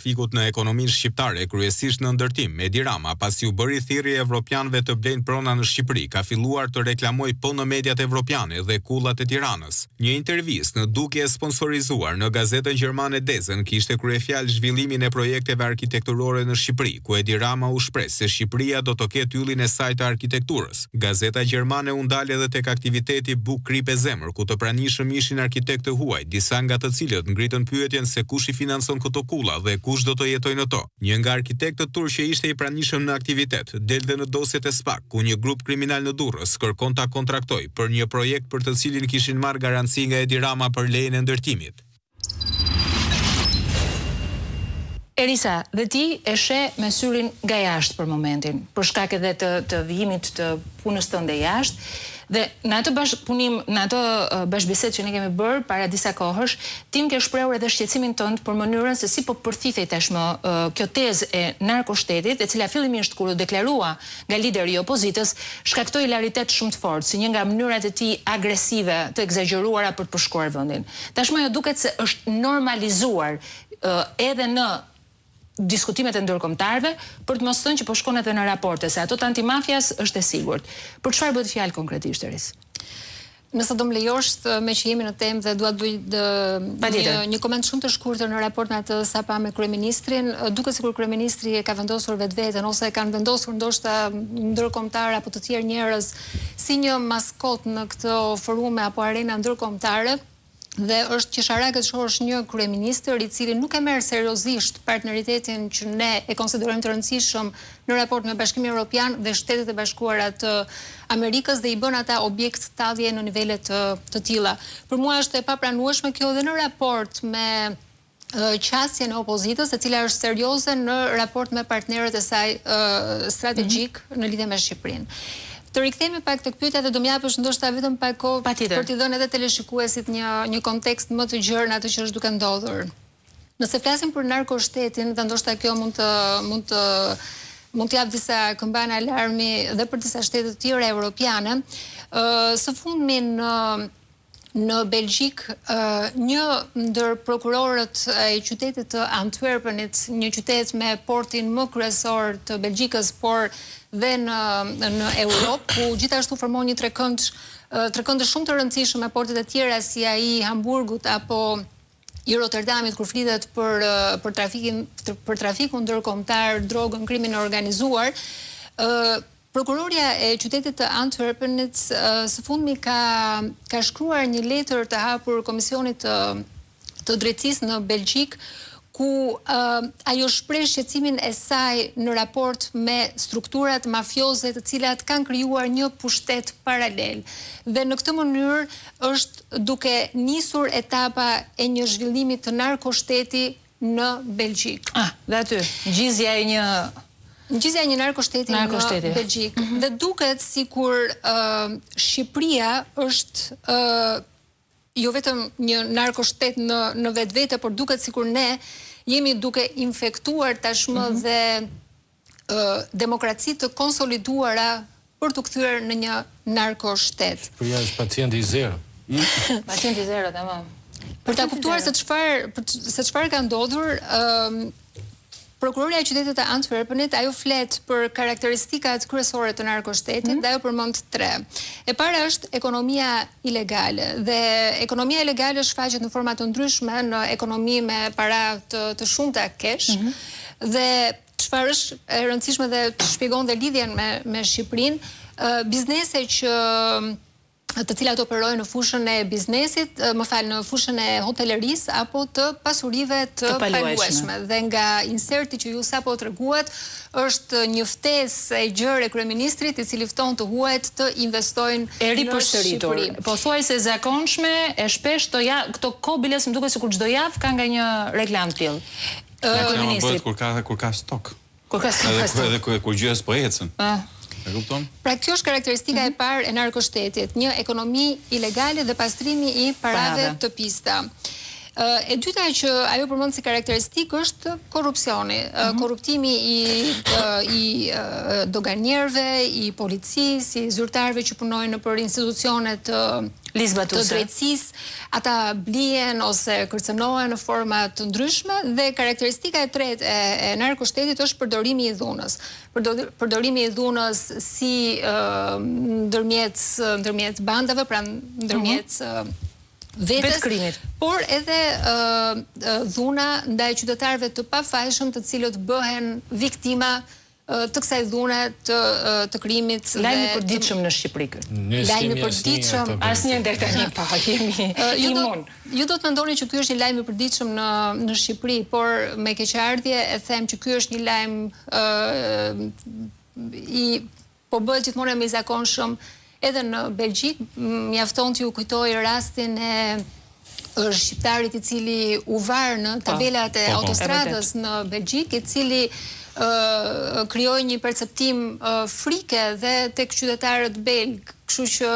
Fikut në ekonominë shqiptare, kryesisht në ndërtim, Edi Rama, pasi u bëri thirrje evropianëve të blejnë prona në Shqipëri, ka filluar të reklamoj po në mediat evropiane dhe kullat e Tiranës. Një intervistë në duke sponsorizuar në gazetën gjermane Dezen kishte kryefjalë zhvillimin e projekteve arkitekturore në Shqipëri, ku Edi Rama u shpreh se Shqipëria do të ketë yllin e saj të arkitekturës. Gazeta gjermane u ndal edhe tek aktiviteti Buk Kripe Zemër, ku të pranishëm ishin arkitektë huaj, disa nga të cilët ngritën pyetjen se kush i financon këto kulla dhe kush do të jetojnë në to. Një nga arkitektët turq që ishte i pranishëm në aktivitet, delte në dosjet e SPAK, ku një grup kriminal në Durrës kërkon ta kontraktoj për një projekt për të cilin kishin marrë garanci nga Edi Rama për lejen e ndërtimit. Erisa, dhe ti e sheh me syrin nga jashtë për momentin, për shkak edhe të vijimit të punës tënde jashtë. Dhe në atë bashkëpunim, në atë bashkëbisedë që ne kemi bërë para disa kohësh, ti më ke shprehur edhe shqetësimin tënd për mënyrën se si po përthithej tashmë kjo tezë e narkoshtetit, e cila fillimisht kur u deklarua nga lideri i opozitës, shkaktoi hilaritet shumë të fortë, si një nga mënyrat e tij agresive të egzageruara për të përshkruar vendin. Tashmë ajo duket se është normalizuar edhe në diskutimet e ndërkombëtarëve për të mos thënë që po shkon edhe në raporte, se ato të antimafjas është e sigurt. Për çfarë bëhet fjalë konkretisht, Eris? Nëse do më lejosh, me që jemi në temë dhe dua të bëj një koment shumë të shkurtër në raport me atë sa pa me kryeministrin, duket sikur kryeministri e ka vendosur vetveten ose e kanë vendosur ndoshta ndërkombëtar apo të tjerë njerëz si një maskot në këtë forume apo arena ndërkombëtare. Dhe është qesharak të shohësh një kryeministër i cili nuk e merr seriozisht partneritetin që ne e konsiderojmë të rëndësishëm në raport me Bashkimin Evropian dhe Shtetet e Bashkuara të Amerikës dhe i bën ata objekt tallje në nivele të tilla. Për mua është e papranueshme kjo dhe në raport me qasjen e opozitës, e cila është serioze në raport me partnerët e saj strategjik në lidhje me Shqipërinë. Të rikthehemi pak tek pyetja dhe do më japësh ndoshta vetëm pak kohë për t'i dhënë edhe teleshikuesit një kontekst më të gjerë në atë që është duke ndodhur. Nëse flasim për narkoshtetin, dhe ndoshta kjo mund të jap disa këmbane alarmi dhe për disa shtete të tjera evropiane, së fundmi në Belgjik, një ndër prokurorët e qytetit të Antwerpenit, një qytet me portin më kryesor të Belgjikës, por dhe në Europë, ku gjithashtu formon një trekëndë shumë të rëndësishëm me portet e tjera si ai i Hamburgut apo i Rotterdamit kur flitet për trafikun ndërkombëtar, drogën, krimin e organizuar. Prokuroria e qytetit të Antwerpenit së fundmi ka shkruar një letër të hapur Komisionit të Drejtësisë në Belgjik, ku ajo shpreh shqetësimin e saj në raport me strukturat mafioze të cilat kanë krijuar një pushtet paralel. Dhe në këtë mënyrë është duke nisur etapa e një zhvillimi të narkoshteti në Belgjik. Dhe aty, gjizja e një narkoshteti në Belgjik. Dhe duket sikur Shqipëria është jo vetëm një narkoshtet në vetvete, por duket sikur ne jemi duke infektuar tashmë dhe demokraci të konsoliduara për të kthyer në një narkoshtet. Shqipëria është pacienti i zero. Pacienti i zero, tamam. Për ta kuptuar se çfarë ka ndodhur, prokuroria e qytetit të Antwerpenit, ajo flet për karakteristikat kryesore të narkoshtetit dhe ajo përmend 3. E para është ekonomia ilegale, dhe ekonomia ilegale shfaqet në forma të ndryshme, në ekonomi me para të shumta kesh, dhe çfarë është e rëndësishme dhe të shpjegon dhe lidhjen me Shqipërinë, biznese të cilat operojnë në fushën e biznesit, në fushën e hotelerisë apo të pasurive të paluajshme. Dhe nga inserti që ju sapo treguat, është një ftesë e gjerë e kryeministrit, i cili fton të huajt të investojnë në Shqipëri. Po thuajse zakonshme, e shpesh këto kohë biles më duket sikur çdo javë ka nga një reklam tillë. Kryeministri kur ka stok. Edhe kur gjës po ecën. Pra kjo është karakteristika e parë e narkoshtetit, një ekonomi ilegale dhe pastrimi i parave të pista. E dyta që ajo përmend si karakteristikë është korrupsioni, korruptimi i doganierëve, i policisë, i zyrtarëve që punojnë nëpër institucione të të drejtësisë, ata blien ose kërcënohen në forma të ndryshme dhe karakteristika e tretë e narkoshtetit është përdorimi i dhunës. Përdorimi i dhunës si ndërmjet bandave, pra ndërmjet vetes, por edhe dhuna ndaj qytetarëve të pafajshëm, të cilët bëhen viktima të kësaj dhune të krimit. Lajmi i përditshëm në Shqipëri. Lajmi i përditshëm. Asnjë deri tani pa jemi imun. Ju do të mendoni që ky është një lajm i përditshëm në Shqipëri, por me keqardhje e them që ky është një lajm po bëhet gjithmonë më i zakonshëm edhe në Belgjik. Mjafton t'ju kujtoj rastin e shqiptarit i cili u var në tabelat e autostradës në Belgjik, i cili krijoi një perceptim frike dhe tek qytetarët belg, kështu që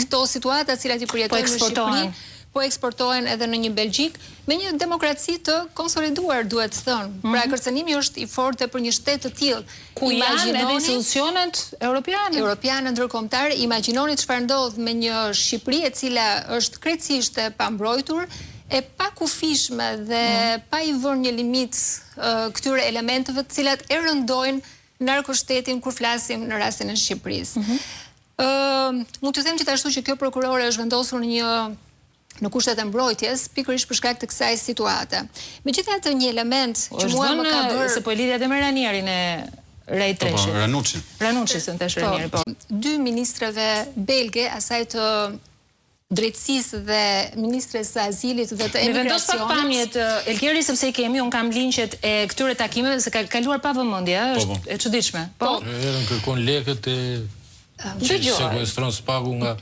këto situata të cilat i përjetojnë në Shqipëri po eksportohen edhe në një Belgjik me një demokraci të konsoliduar, duhet të thënë. Pra kërcënimi është i fortë për një shtet të tillë. Ku janë edhe institucionet europiane ndërkombëtare. Imagjinoni çfarë ndodh me një Shqipëri e cila është krejtësisht e pambrojtur, e pa kufishme dhe pa i vënë një limit këtyre elementeve të cilat e rëndojnë narkoshtetin kur flasim në rastin e Shqipërisë. Mund të them gjithashtu që kjo prokurore është vendosur në kushtet e mbrojtjes, pikërisht për shkak të kësaj situate. Megjithatë, një element që mua më ka bërë se po e lidhja me Ranierin e Rej Treshit. Ranucci, se në tesh Ranieri, po. Dy ministreve belge, asaj të drejtësisë dhe ministres së azilit dhe të emigracionit. Me vendos pak pamjet, Elkeri, sepse i kemi, unë kam linqet e këtyre takimeve, se ka kaluar pa vëmendje, është e çuditshme. Po. Herën kërkon lekët e sekuestron spagu nga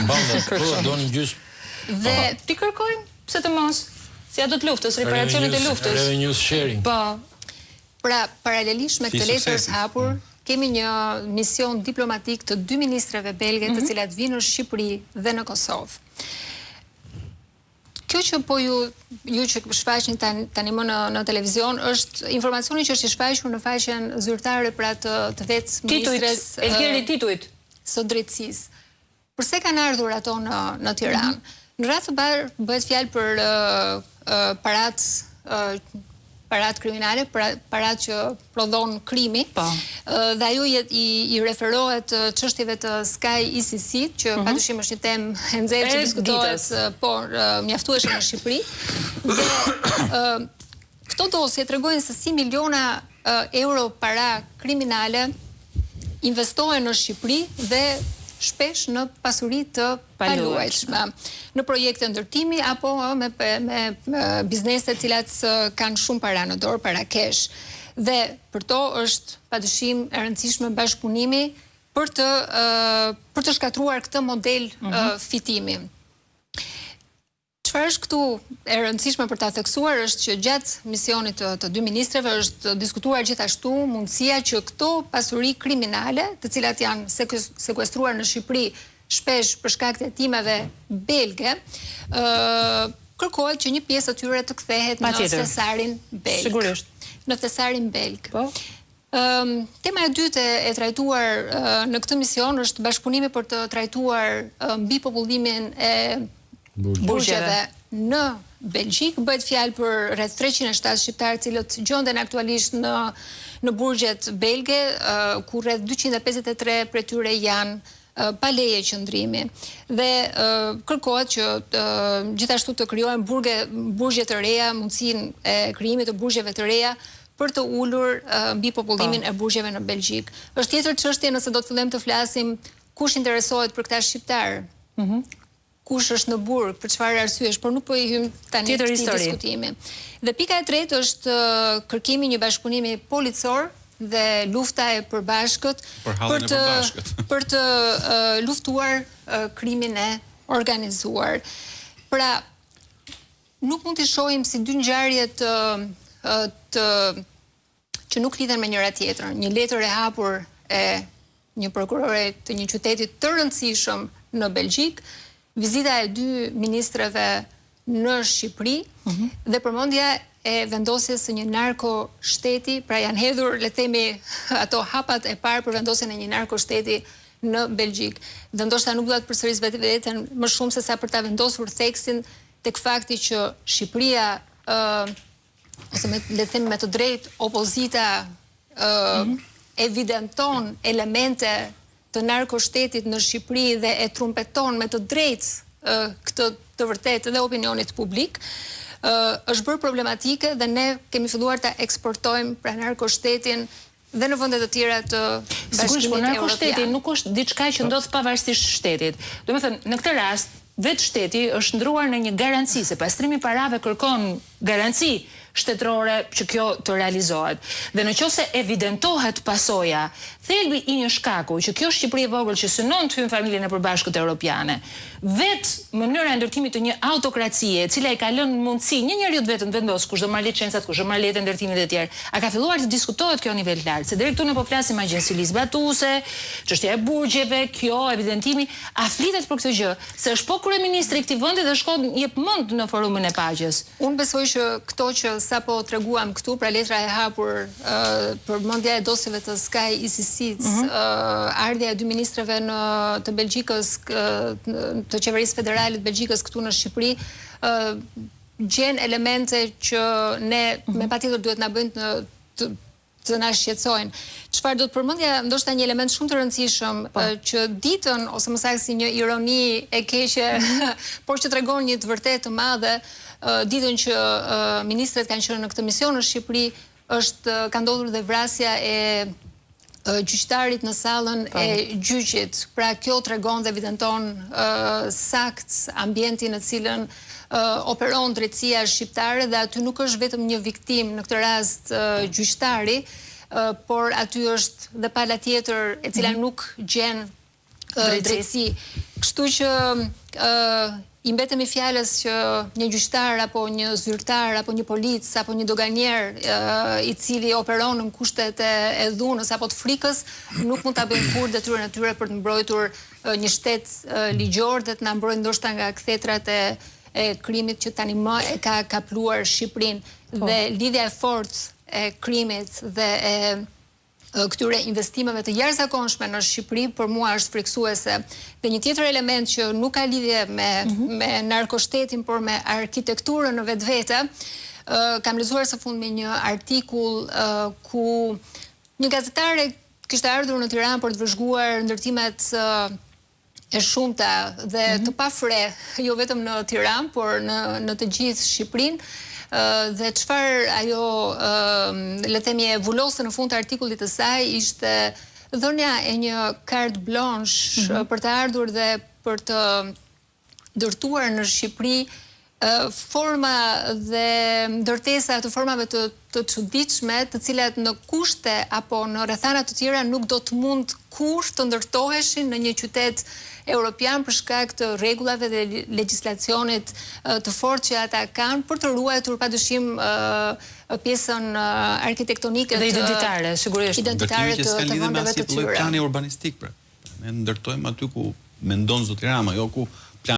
bandat, po donin gjysmë. Dhe ti kërkojmë, pse të mos? Si ato të luftës, reparacionit e luftës. Revenue sharing. Po. Pra, paralelisht me këtë letër të hapur, kemi një mision diplomatik të dy ministreve belge të cilat vinë në Shqipëri dhe në Kosovë. Kjo që po ju që shfaqni tani më në televizion është informacioni që është i shfaqur në faqen zyrtare pra të vetë ministres së drejtësisë. Përse kanë ardhur ato në Tiranë? Në radhë të parë bëhet fjalë për parat kriminale, parat që prodhon krimi, dhe ajo i referohet çështjeve të Sky ICC, që padyshim është një temë e nxehtë që diskutohet, por mjaftueshëm në Shqipëri. Dhe këto dosje tregojnë se si miliona euro para kriminale investohen në Shqipëri dhe shpesh në pasuri të paluajtshme, në projekte ndërtimi apo me biznese të cilat kanë shumë para në dorë, para kesh. Dhe për to është padyshim e rëndësishme bashkëpunimi për të shkatruar këtë model fitimi. Çfarë është këtu e rëndësishme për ta theksuar është që gjatë misionit të dy ministreve është diskutuar gjithashtu mundësia që këto pasuri kriminale, të cilat janë sekuestruar në Shqipëri shpesh për shkak të hetimeve belge, kërkohet që një pjesë e tyre të kthehet në thesarin belg. Sigurisht. Në thesarin belg. Tema e dytë e trajtuar në këtë mision është bashkëpunimi për të trajtuar mbi popullimin e burgjeve në Belgjik. Bëhet fjalë për rreth 307 shqiptarë cilët gjonden aktualisht në burgjet belge, ku rreth 253 prej tyre janë pa leje qëndrimi. Dhe kërkohet që gjithashtu të krijohen burgje të reja, mundësinë e krijimit të burgjeve të reja për të ulur mbi popullimin e burgjeve në Belgjik. Është tjetër çështje nëse do të fillojmë të flasim kush interesohet për këta shqiptarë. Kush është në burg, për çfarë arsyesh, por nuk po i hym tani në këtë diskutimi. Dhe pika e tretë është kërkimi një bashkëpunimi policor dhe lufta e përbashkët për të luftuar krimin e organizuar. Pra, nuk mund të shohim si dy ngjarje që nuk lidhen me njëra tjetrën. Një letër e hapur e një prokurore të një qyteti të rëndësishëm në Belgjik, vizita e dy ministreve në Shqipëri dhe përmendja e vendosjes së një narko-shteti, pra janë hedhur, le të themi, ato hapat e parë për vendosjen e një narko-shteti në Belgjik. Dhe ndoshta nuk do të përsëris vetën më shumë se sa për ta vendosur theksin tek fakti që Shqipëria ose le të them me të drejtë opozita evidenton elemente të narkoshtetit në Shqipëri dhe e trumpeton me të drejtë këtë të vërtetë dhe opinionit publik, është bërë problematike dhe ne kemi filluar ta eksportojmë pra narkoshtetin dhe në vende të tjera të Bashkimit Evropian. Narkoshteti nuk është diçka që ndodh pavarësisht shtetit. Domethënë, në këtë rast, vetë shteti është ndruar në një garanci, se pastrimi i parave kërkon garanci shtetërore që kjo të realizohet. Dhe në qoftë se evidentohet pasoja, thelbi i një shkaku që kjo Shqipëri e vogël që synon të hyjë në familjen e përbashkët europiane, vetë mënyra e ndërtimit të një autokracie, e cila i ka lënë mundësi një njeriu vetëm të vendos kush do marrë licencat, kush do marrë letë ndërtimit e tjerë, a ka filluar të diskutohet kjo në nivel lart, se deri këtu ne po flasim agjenci zbatuese, çështja e burgjeve, kjo evidentimi, a flitet për këtë gjë, se është po kryeministri i këtij vendi dhe shkon jep mend në forumin e paqes. Unë besoj që këto që sapo treguam këtu, pra letra e hapur për mendja e dosjeve të Sky ICC, ardhja e dy ministrave të Belgjikës, të qeverisë federale të Belgjikës këtu në Shqipëri, gjen elemente që ne me patjetër duhet na bëjnë të na shqetësojnë. Çfarë do të përmendja, ndoshta një element shumë të rëndësishëm që ditën ose më saktë si një ironi e keqe, por që tregon një të vërtetë të madhe, ditën që ministret kanë qenë në këtë mision në Shqipëri, ka ndodhur dhe vrasja e gjyqtarit në sallën e gjyqit. Pra kjo tregon dhe evidenton sakt ambientin në cilën operon drejtësia shqiptare dhe aty nuk është vetëm një viktim, në këtë rast gjyqtari, por aty është dhe pala tjetër e cila nuk gjen drejtësi. Kështu që i mbetemi fjalës që një gjyqtar apo një zyrtar apo një polic apo një doganier i cili operon në kushtet e dhunës apo të frikës nuk mund ta bëjnë kurrë detyrën e tyre për të mbrojtur një shtet ligjor dhe të na mbrojnë ndoshta nga kthetrat e krimit që tani më e ka kapluar Shqipërinë dhe lidhja e fortë e krimit dhe e këtyre investimeve të jashtëzakonshme në Shqipëri për mua është frikësuese. Dhe një tjetër element që nuk ka lidhje me narkoshtetin, por me arkitekturën në vetvete, kam lexuar së fundmi një artikull ku një gazetare kishte ardhur në Tiranë për të vëzhguar ndërtimet e shumta dhe të pafre, jo vetëm në Tiranë, por në të gjithë Shqipërinë. Dhe çfarë ajo le të themi e vulose në fund të artikullit të saj ishte dhënia e një carte blanche për të ardhur dhe për të ndërtuar në Shqipëri forma dhe ndërtesa të formave të çuditshme, të cilat në kushte apo në rrethana të tjera nuk do të mund kurrë të ndërtoheshin në një qytet europian për shkak të rregullave dhe legjislacionit të fortë që ata kanë për të ruajtur padyshim pjesën arkitektonike dhe identitare, sigurisht. Identitare të vendeve të tyre. Plani urbanistik, pra. Ne ndërtojmë aty ku mendon zoti Rama, jo ku